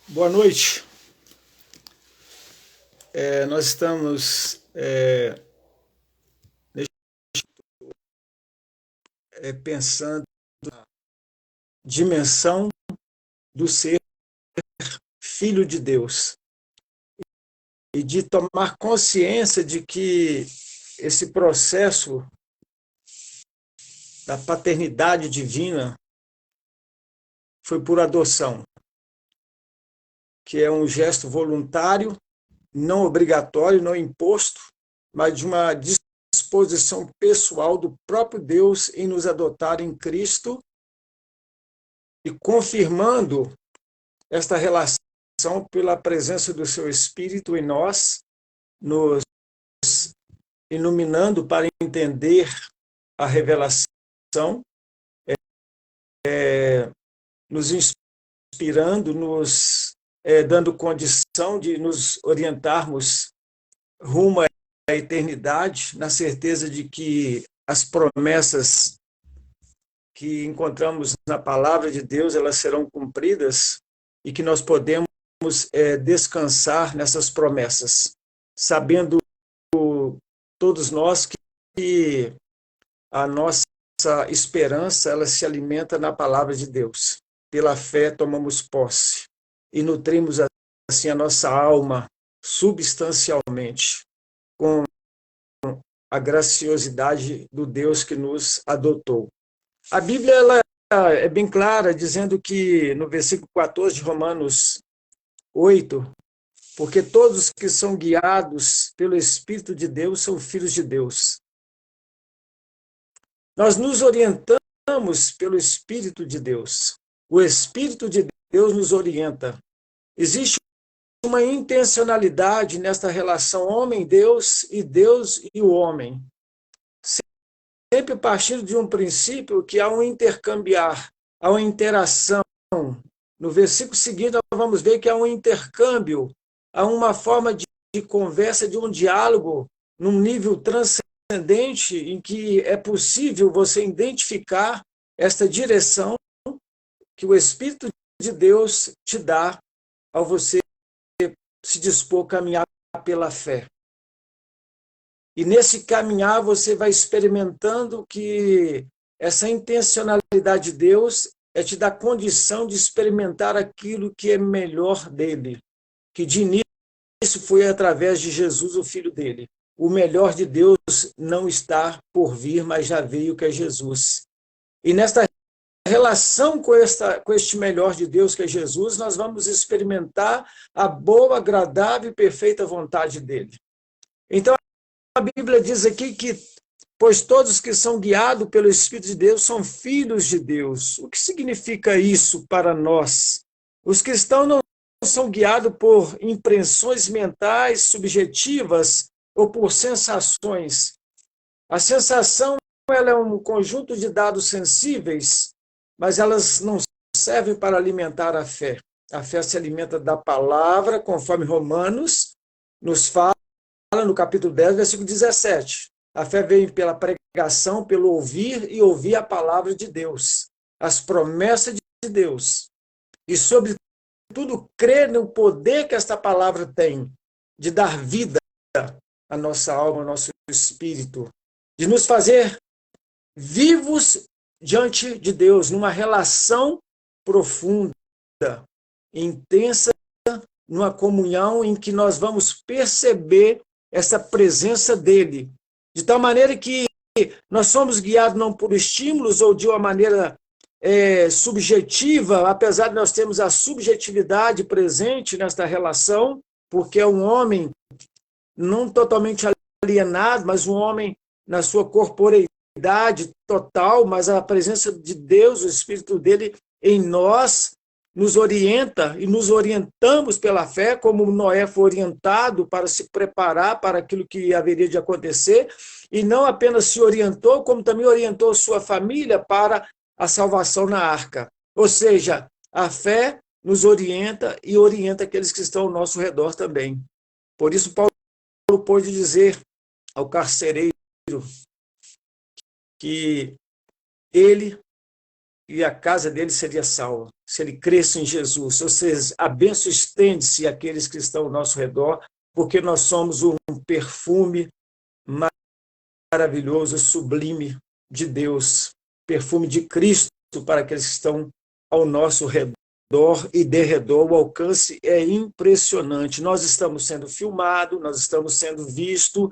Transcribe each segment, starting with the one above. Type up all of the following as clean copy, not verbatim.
Boa noite. Nós estamos pensando na dimensão do ser filho de Deus e de tomar consciência de que esse processo da paternidade divina foi por adoção, que é um gesto voluntário, não obrigatório, não imposto, mas de uma disposição pessoal do próprio Deus em nos adotar em Cristo e confirmando esta relação pela presença do seu Espírito em nós, nos iluminando para entender a revelação, nos inspirando, nos dando condição de nos orientarmos rumo à eternidade, na certeza de que as promessas que encontramos na palavra de Deus, elas serão cumpridas e que nós podemos descansar nessas promessas, sabendo todos nós que a nossa esperança ela se alimenta na palavra de Deus. Pela fé tomamos posse e nutrimos assim a nossa alma substancialmente com a graciosidade do Deus que nos adotou. A Bíblia ela é bem clara, dizendo que no versículo 14 de Romanos 8, porque todos os que são guiados pelo Espírito de Deus são filhos de Deus. Nós nos orientamos pelo Espírito de Deus. O Espírito de Deus nos orienta. Existe uma intencionalidade nesta relação homem-Deus e o homem. Sempre partindo de um princípio que há um intercambiar, há uma interação. No versículo seguinte, nós vamos ver que há um intercâmbio, há uma forma de conversa, de um diálogo, num nível transcendente, em que é possível você identificar esta direção que o Espírito de Deus te dá ao você se dispor a caminhar pela fé. E nesse caminhar você vai experimentando que essa intencionalidade de Deus é te dar condição de experimentar aquilo que é melhor dele, que de início foi através de Jesus, o Filho dele. O melhor de Deus não está por vir, mas já veio, que é Jesus. E nesta relação com este melhor de Deus, que é Jesus, nós vamos experimentar a boa, agradável e perfeita vontade dele. Então, a Bíblia diz aqui que, pois todos que são guiados pelo Espírito de Deus são filhos de Deus. O que significa isso para nós? Os cristãos não são guiados por impressões mentais subjetivas ou por sensações. A sensação ela é um conjunto de dados sensíveis, mas elas não servem para alimentar a fé. A fé se alimenta da palavra, conforme Romanos nos fala no capítulo 10, versículo 17. A fé vem pela pregação, pelo ouvir e ouvir a palavra de Deus, as promessas de Deus. E, sobretudo, crer no poder que esta palavra tem de dar vida à nossa alma, ao nosso espírito, de nos fazer vivos diante de Deus, numa relação profunda, intensa, numa comunhão em que nós vamos perceber essa presença dele, de tal maneira que nós somos guiados não por estímulos ou de uma maneira subjetiva, apesar de nós termos a subjetividade presente nesta relação, porque é um homem não totalmente alienado, mas um homem na sua corporeidade total, mas a presença de Deus, o Espírito dele em nós, nos orienta e nos orientamos pela fé, como Noé foi orientado para se preparar para aquilo que haveria de acontecer, e não apenas se orientou, como também orientou sua família para a salvação na arca. Ou seja, a fé nos orienta e orienta aqueles que estão ao nosso redor também. Por isso, Paulo pôde dizer ao carcereiro que ele e a casa dele seria salva, se ele cresce em Jesus. Ou seja, a bênção estende-se àqueles que estão ao nosso redor, porque nós somos um perfume maravilhoso, sublime de Deus, perfume de Cristo para aqueles que estão ao nosso redor e derredor. O alcance é impressionante. Nós estamos sendo filmados, nós estamos sendo vistos,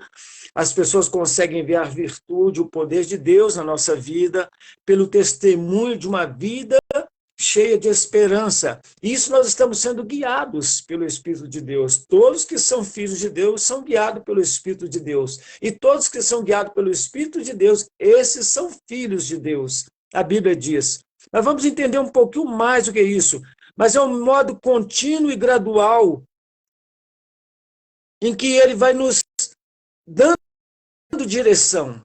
as pessoas conseguem ver a virtude, o poder de Deus na nossa vida, pelo testemunho de uma vida cheia de esperança. Isso nós estamos sendo guiados pelo Espírito de Deus. Todos que são filhos de Deus são guiados pelo Espírito de Deus. E todos que são guiados pelo Espírito de Deus, esses são filhos de Deus. A Bíblia diz. Mas vamos entender um pouquinho mais o que é isso. Mas é um modo contínuo e gradual em que ele vai nos dando direção,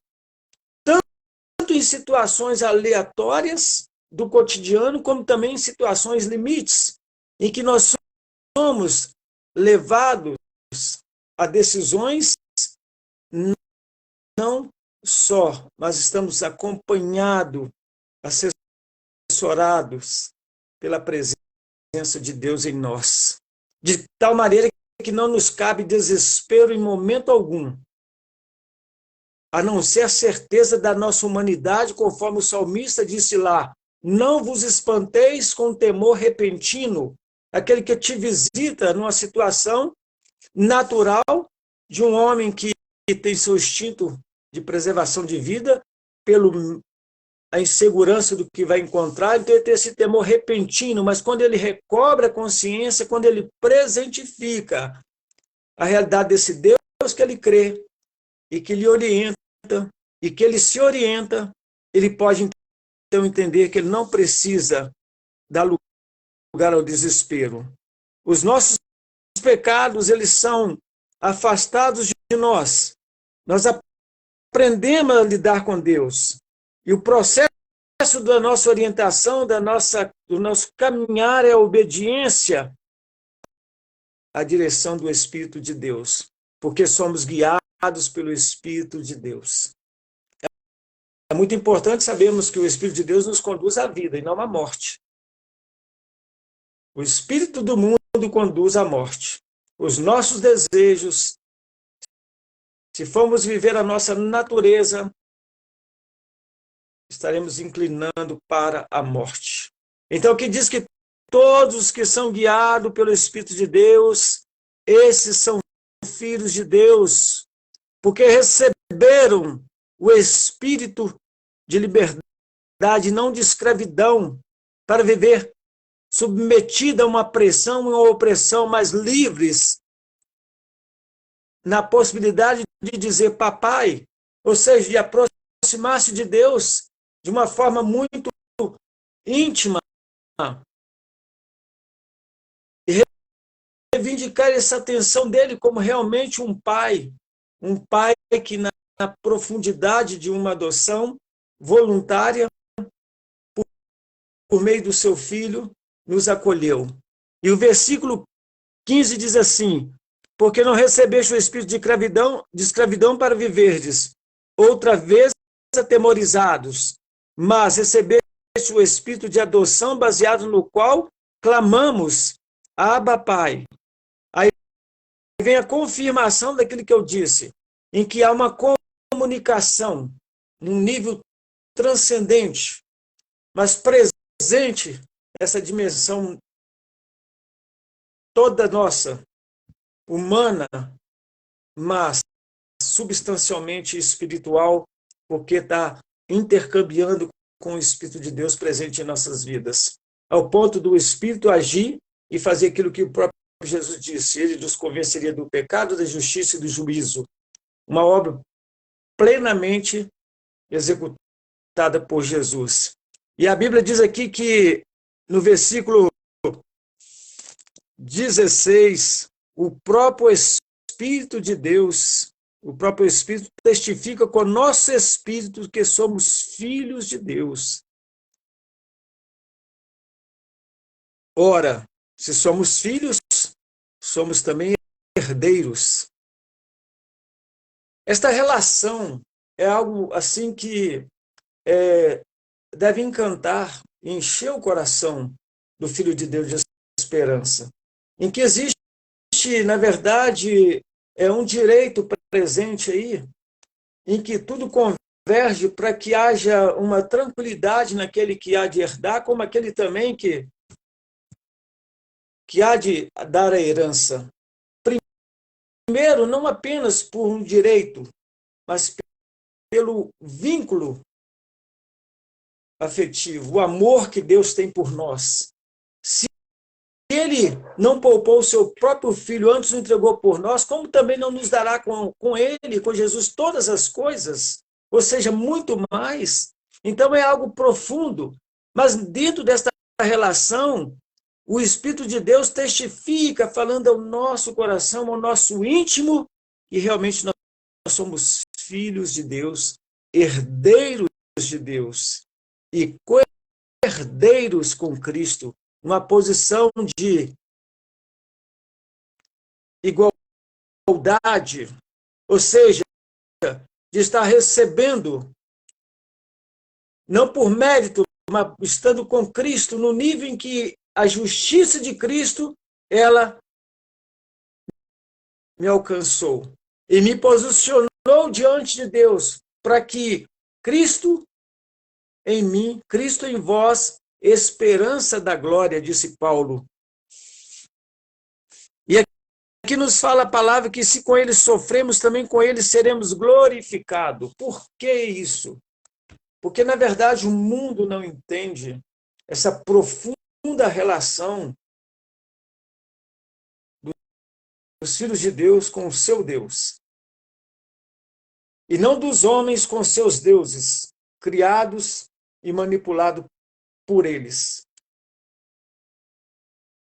tanto em situações aleatórias do cotidiano, como também em situações limites, em que nós somos levados a decisões não só, mas estamos acompanhados, assessorados pela presença de Deus em nós, de tal maneira que não nos cabe desespero em momento algum, a não ser a certeza da nossa humanidade, conforme o salmista disse lá: não vos espanteis com temor repentino, aquele que te visita numa situação natural de um homem que tem seu instinto de preservação de vida, pelo a insegurança do que vai encontrar, então ele tem esse temor repentino, mas quando ele recobra a consciência, quando ele presentifica a realidade desse Deus que ele crê, e que lhe orienta, e que ele se orienta, ele pode então entender que ele não precisa dar lugar ao desespero. Os nossos pecados, eles são afastados de nós. Nós aprendemos a lidar com Deus. E o processo da nossa orientação, do nosso caminhar é a obediência à direção do Espírito de Deus, porque somos guiados pelo Espírito de Deus. É muito importante sabermos que o Espírito de Deus nos conduz à vida e não à morte. O Espírito do mundo conduz à morte. Os nossos desejos, se formos viver a nossa natureza, estaremos inclinando para a morte. Então, o que diz que todos os que são guiados pelo Espírito de Deus, esses são filhos de Deus, porque receberam o Espírito de liberdade, não de escravidão, para viver submetida a uma pressão e uma opressão, mas livres na possibilidade de dizer papai, ou seja, de aproximar-se de Deus de uma forma muito íntima e reivindicar essa atenção dele como realmente um pai que na profundidade de uma adoção voluntária, por meio do seu filho, nos acolheu. E o versículo 15 diz assim: porque não recebeste o espírito de escravidão para viverdes outra vez atemorizados, mas recebeste o espírito de adoção, baseado no qual clamamos: Abba, Pai. Aí vem a confirmação daquilo que eu disse, em que há uma comunicação num nível transcendente, mas presente essa dimensão toda nossa, humana, mas substancialmente espiritual, porque está intercambiando com o Espírito de Deus presente em nossas vidas, ao ponto do Espírito agir e fazer aquilo que o próprio Jesus disse: ele nos convenceria do pecado, da justiça e do juízo. Uma obra plenamente executada por Jesus. E a Bíblia diz aqui que, no versículo 16, o próprio Espírito de Deus, o próprio Espírito testifica com o nosso espírito que somos filhos de Deus. Ora, se somos filhos, somos também herdeiros. Esta relação é algo assim que deve encantar encher o coração do Filho de Deus de esperança, em que existe, na verdade, um direito presente aí, em que tudo converge para que haja uma tranquilidade naquele que há de herdar, como aquele também que há de dar a herança. Primeiro, não apenas por um direito, mas pelo vínculo afetivo, o amor que Deus tem por nós. Se Ele não poupou o seu próprio Filho, antes o entregou por nós, como também não nos dará com Ele, com Jesus, todas as coisas? Ou seja, muito mais. Então é algo profundo. Mas dentro desta relação, o Espírito de Deus testifica, falando ao nosso coração, ao nosso íntimo, que realmente nós somos filhos de Deus, herdeiros de Deus e co-herdeiros com Cristo, numa posição de igualdade, ou seja, de estar recebendo, não por mérito, mas estando com Cristo, no nível em que a justiça de Cristo, ela me alcançou e me posicionou diante de Deus, para que Cristo em mim, Cristo em vós, esperança da glória, disse Paulo. E aqui nos fala a palavra que se com ele sofremos, também com ele seremos glorificados. Por que isso? Porque, na verdade, o mundo não entende essa profunda relação dos filhos de Deus com o seu Deus. E não dos homens com seus deuses, criados e manipulados por eles.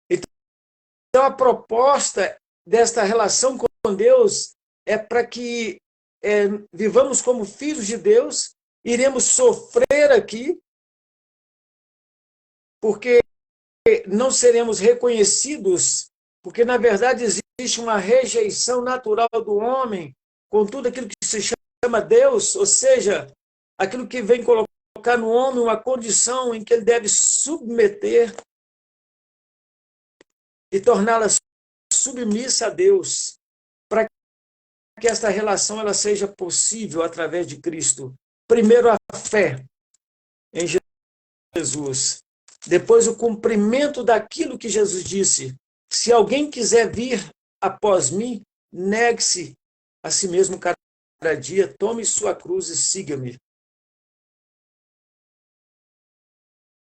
Então, a proposta desta relação com Deus é para que vivamos como filhos de Deus, iremos sofrer aqui, porque não seremos reconhecidos, porque, na verdade, existe uma rejeição natural do homem com tudo aquilo que se chama Deus, ou seja, aquilo que vem colocar no homem uma condição em que ele deve submeter e torná-la submissa a Deus, para que esta relação ela seja possível através de Cristo. Primeiro, a fé em Jesus. Depois, o cumprimento daquilo que Jesus disse. Se alguém quiser vir após mim, negue-se a si mesmo cada dia, tome sua cruz e siga-me.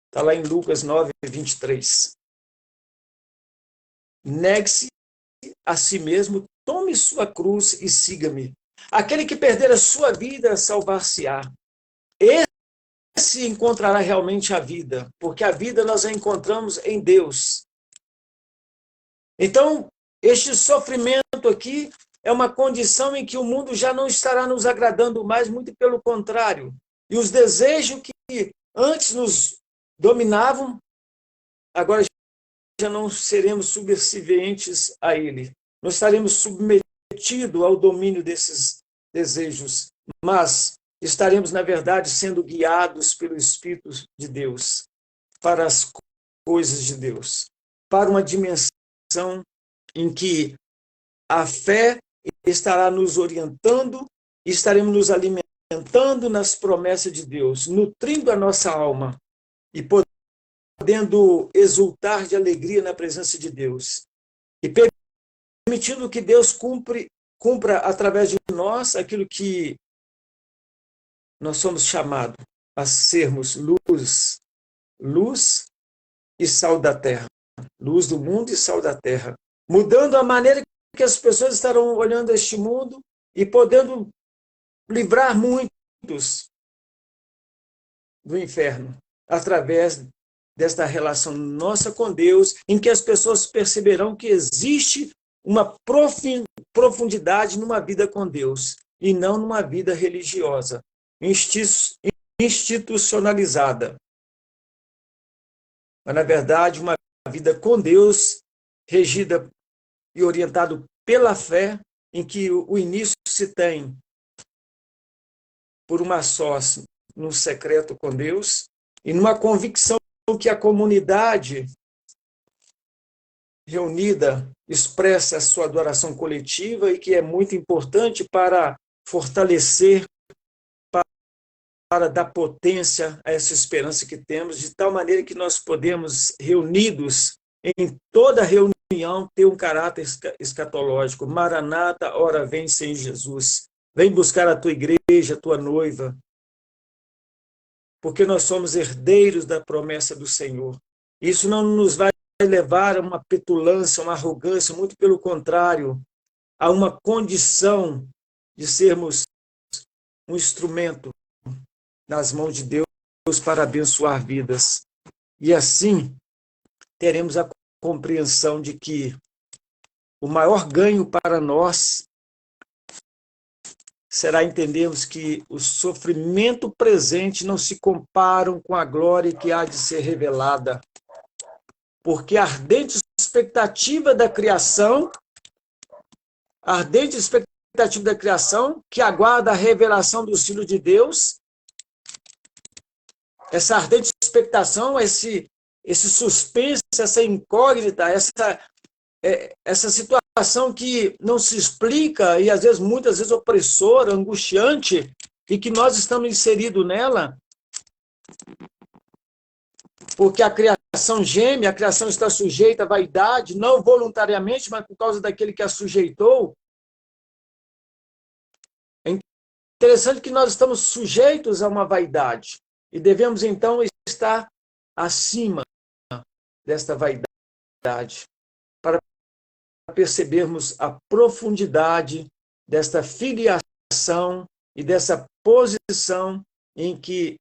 Está lá em Lucas 9, 23. Negue-se a si mesmo, tome sua cruz e siga-me. Aquele que perder a sua vida, salvar-se-á. Esse encontrará realmente a vida, porque a vida nós a encontramos em Deus. Então, este sofrimento aqui é uma condição em que o mundo já não estará nos agradando mais, muito pelo contrário. E os desejos que antes nos dominavam, agora já não seremos subservientes a ele. Nós estaremos submetidos ao domínio desses desejos, mas estaremos, na verdade, sendo guiados pelo Espírito de Deus para as coisas de Deus, para uma dimensão em que a fé estará nos orientando e estaremos nos alimentando nas promessas de Deus, nutrindo a nossa alma e podendo exultar de alegria na presença de Deus e permitindo que Deus cumpra através de nós aquilo que nós somos chamados a sermos luz e sal da terra, luz do mundo e sal da terra, mudando a maneira que as pessoas estarão olhando este mundo e podendo livrar muitos do inferno através desta relação nossa com Deus, em que as pessoas perceberão que existe uma profundidade numa vida com Deus e não numa vida religiosa, institucionalizada. Mas, na verdade, uma vida com Deus, regida e orientado pela fé, em que o início se tem por uma sós no secreto com Deus, e numa convicção que a comunidade reunida expressa a sua adoração coletiva e que é muito importante para fortalecer, para dar potência a essa esperança que temos, de tal maneira que nós podemos, reunidos em toda reunião, ter um caráter escatológico. Maranata, ora vem, Senhor Jesus. Vem buscar a tua igreja, a tua noiva, porque nós somos herdeiros da promessa do Senhor. Isso não nos vai levar a uma petulância, uma arrogância, muito pelo contrário, a uma condição de sermos um instrumento nas mãos de Deus para abençoar vidas. E assim teremos a compreensão de que o maior ganho para nós será entendermos que o sofrimento presente não se comparam com a glória que há de ser revelada. Porque a ardente expectativa da criação, que aguarda a revelação dos filhos de Deus, essa ardente expectação, esse suspense, essa incógnita, essa situação que não se explica e às vezes, muitas vezes, opressora, angustiante, e que nós estamos inseridos nela, porque a criação geme, a criação está sujeita à vaidade, não voluntariamente, mas por causa daquele que a sujeitou. É interessante que nós estamos sujeitos a uma vaidade e devemos, então, estar acima desta vaidade para percebermos a profundidade desta filiação e dessa posição em que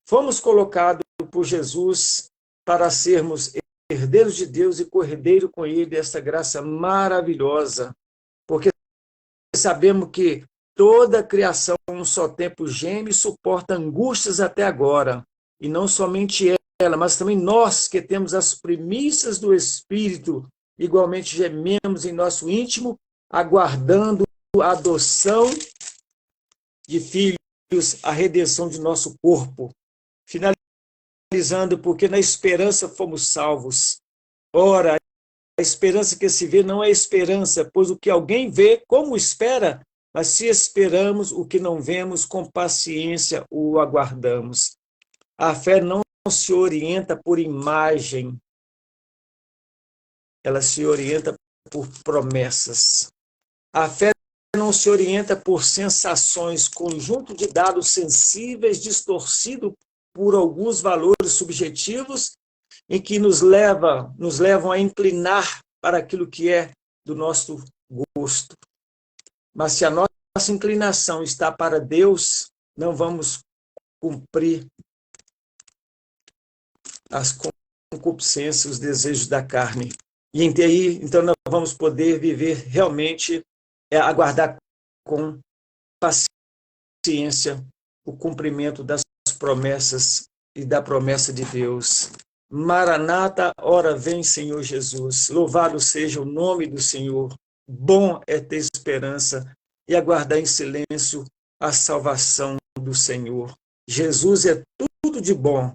fomos colocados por Jesus para sermos herdeiros de Deus e cordeiro com Ele dessa graça maravilhosa, porque sabemos que toda a criação, em um só tempo, geme e suporta angústias até agora, e não somente ela, mas também nós que temos as primícias do Espírito, igualmente gememos em nosso íntimo, aguardando a adoção de filhos, a redenção de nosso corpo. Finalizando, porque na esperança fomos salvos. Ora, a esperança que se vê não é esperança, pois o que alguém vê, como espera, mas se esperamos o que não vemos, com paciência o aguardamos. A fé não se orienta por imagem, ela se orienta por promessas. A fé não se orienta por sensações, conjunto de dados sensíveis, distorcido por alguns valores subjetivos, em que nos levam a inclinar para aquilo que é do nosso gosto. Mas se a nossa inclinação está para Deus, não vamos cumprir as concupiscências, os desejos da carne. E aí, então, nós vamos poder viver realmente, aguardar com paciência o cumprimento das promessas e da promessa de Deus. Maranata, ora vem, Senhor Jesus. Louvado seja o nome do Senhor. Bom é ter esperança e aguardar em silêncio a salvação do Senhor. Jesus é tudo de bom.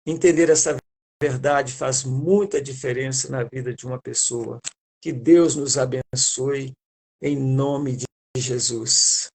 Entender essa verdade faz muita diferença na vida de uma pessoa. Que Deus nos abençoe em nome de Jesus.